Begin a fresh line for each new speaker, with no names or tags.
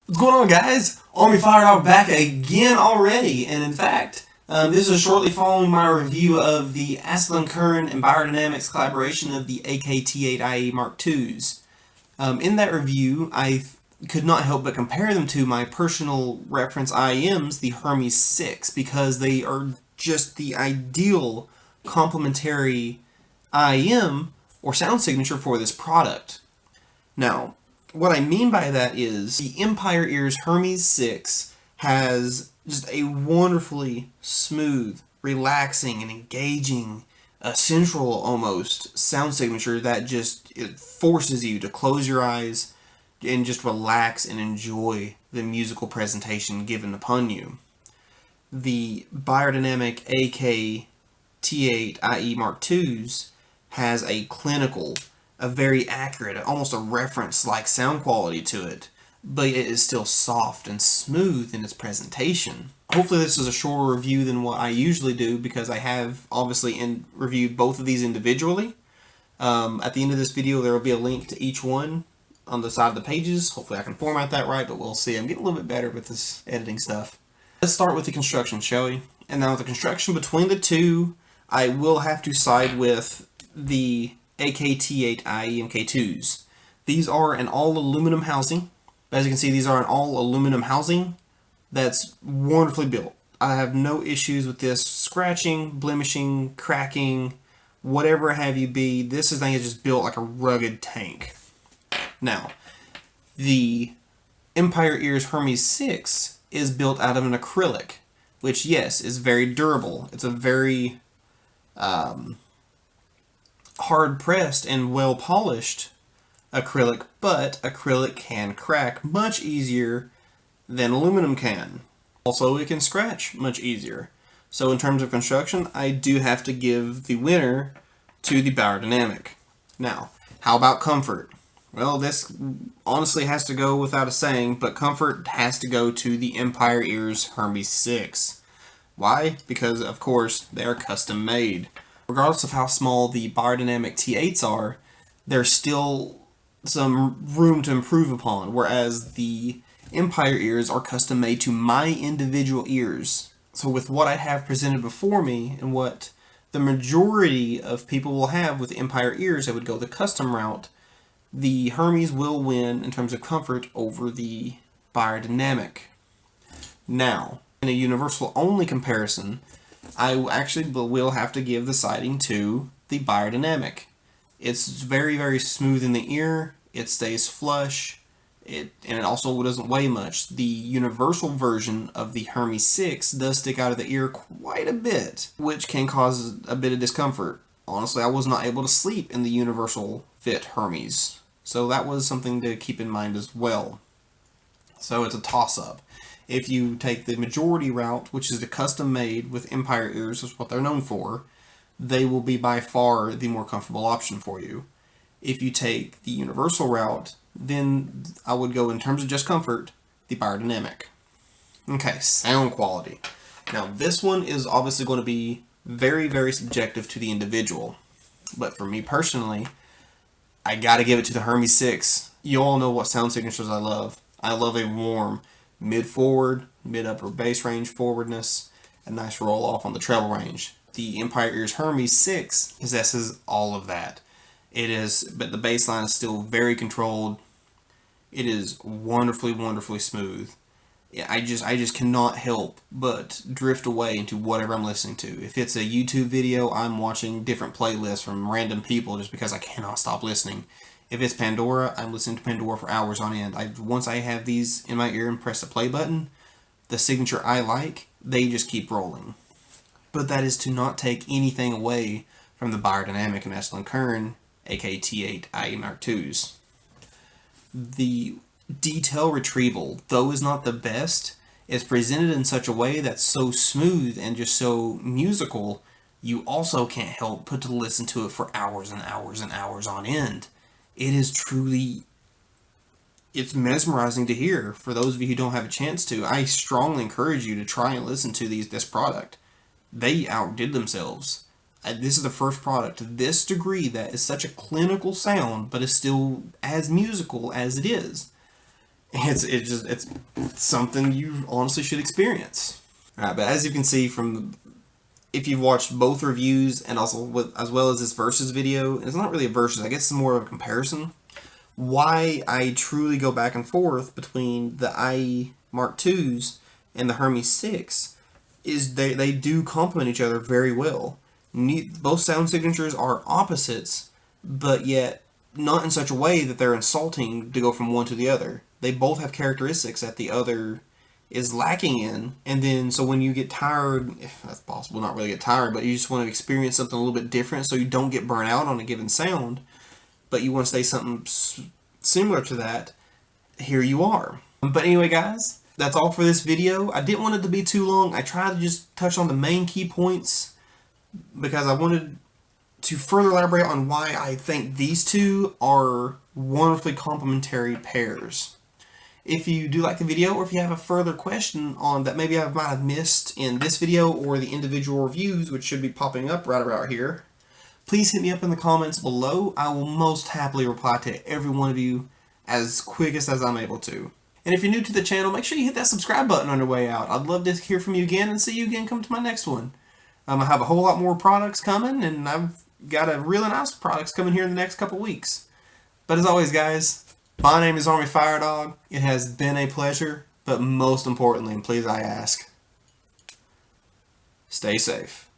What's going on, guys? Army-Firedawg back again already, and in fact, this is shortly following my review of the Astell, Kern, and Beyerdynamics collaboration of the T8ie mk2s. In that review, I could not help but compare them to my personal reference IEMs, the Hermes VI, because they are just the ideal complementary IEM or sound signature for this product. Now, what I mean by that is the Empire Ears Hermes VI has just a wonderfully smooth, relaxing, and engaging, sensual almost sound signature that just it forces you to close your eyes and just relax and enjoy the musical presentation given upon you. The Beyerdynamic AK T8ie mk2s has a clinical, a very accurate, almost a reference-like sound quality to it, but it is still soft and smooth in its presentation. Hopefully this is a shorter review than what I usually do, because I have obviously reviewed both of these individually. At the end of this video there will be a link to each one on the side of the pages. Hopefully I can format that right, but we'll see. I'm getting a little bit better with this editing stuff. Let's start with the construction, shall we? And now the construction between the two, I will have to side with the T8ie mk2s. These are an all-aluminum housing. As you can see, these are an all-aluminum housing that's wonderfully built. I have no issues with this scratching, blemishing, cracking, whatever have you be. This thing is just built like a rugged tank. Now, the Empire Ears Hermes VI is built out of an acrylic, which, yes, is very durable. It's a very hard-pressed and well-polished acrylic, but acrylic can crack much easier than aluminum can. Also, it can scratch much easier. So in terms of construction, I do have to give the winner to the Beyerdynamic. Now, how about comfort? Well, this honestly has to go without a saying, but comfort has to go to the Empire Ears Hermes VI. Why? Because, of course, they are custom made. Regardless of how small the Beyerdynamic T8s are, there's still some room to improve upon, whereas the Empire Ears are custom made to my individual ears. So with what I have presented before me, and what the majority of people will have with Empire Ears that would go the custom route, the Hermes will win in terms of comfort over the Beyerdynamic. Now, in a universal only comparison, I actually will have to give the siding to the Beyerdynamic. It's very, very smooth in the ear, it stays flush, and it also doesn't weigh much. The universal version of the Hermes VI does stick out of the ear quite a bit, which can cause a bit of discomfort. Honestly, I was not able to sleep in the universal fit Hermes, so that was something to keep in mind as well. So it's a toss-up. If you take the majority route, which is the custom made with Empire Ears, is what they're known for, they will be by far the more comfortable option for you. If you take the universal route, then I would go, in terms of just comfort, the Beyerdynamic. Okay, sound quality. Now this one is obviously going to be very, very subjective to the individual, but for me personally, I gotta give it to the Hermes VI. You all know what sound signatures I love. I love a warm mid-forward, mid-upper bass range forwardness, a nice roll-off on the treble range. The Empire Ears Hermes VI possesses all of that. But the bass line is still very controlled. It is wonderfully, wonderfully smooth. I just cannot help but drift away into whatever I'm listening to. If it's a YouTube video, I'm watching different playlists from random people just because I cannot stop listening. If it's Pandora, I'm listening to Pandora for hours on end. Once I have these in my ear and press the play button, the signature I like, they just keep rolling. But that is to not take anything away from the Beyerdynamic and Astell Kern, aka T8ie mk2s. The detail retrieval, though is not the best, is presented in such a way that's so smooth and just so musical, you also can't help but to listen to it for hours and hours and hours on end. It is truly, it's mesmerizing to hear. For those of you who don't have a chance to, I strongly encourage you to try and listen to this product. They outdid themselves. This is the first product to this degree that is such a clinical sound, but is still as musical as it is. It's something you honestly should experience. Alright, but as you can see from, if you've watched both reviews and also as well as this versus video, it's not really a versus, I guess it's more of a comparison. Why I truly go back and forth between the T8ie mk2s and the Hermes VI is they do complement each other very well. Both sound signatures are opposites, but yet not in such a way that they're insulting to go from one to the other. They both have characteristics that the other is lacking in, and then so when you get tired, if that's possible, not really get tired, but you just want to experience something a little bit different so you don't get burnt out on a given sound, but you want to say something similar to that, here you are. But anyway guys, that's all for this video. I didn't want it to be too long. I tried to just touch on the main key points because I wanted to further elaborate on why I think these two are wonderfully complementary pairs. If you do like the video, or if you have a further question on that maybe I might have missed in this video or the individual reviews, which should be popping up right about here, please hit me up in the comments below. I will most happily reply to every one of you as quickest as I'm able to. And if you're new to the channel, make sure you hit that subscribe button on your way out. I'd love to hear from you again and see you again come to my next one. I have a whole lot more products coming, and I've got a really nice products coming here in the next couple weeks. But as always guys, my name is Army-Firedawg. It has been a pleasure, but most importantly, and please I ask, stay safe.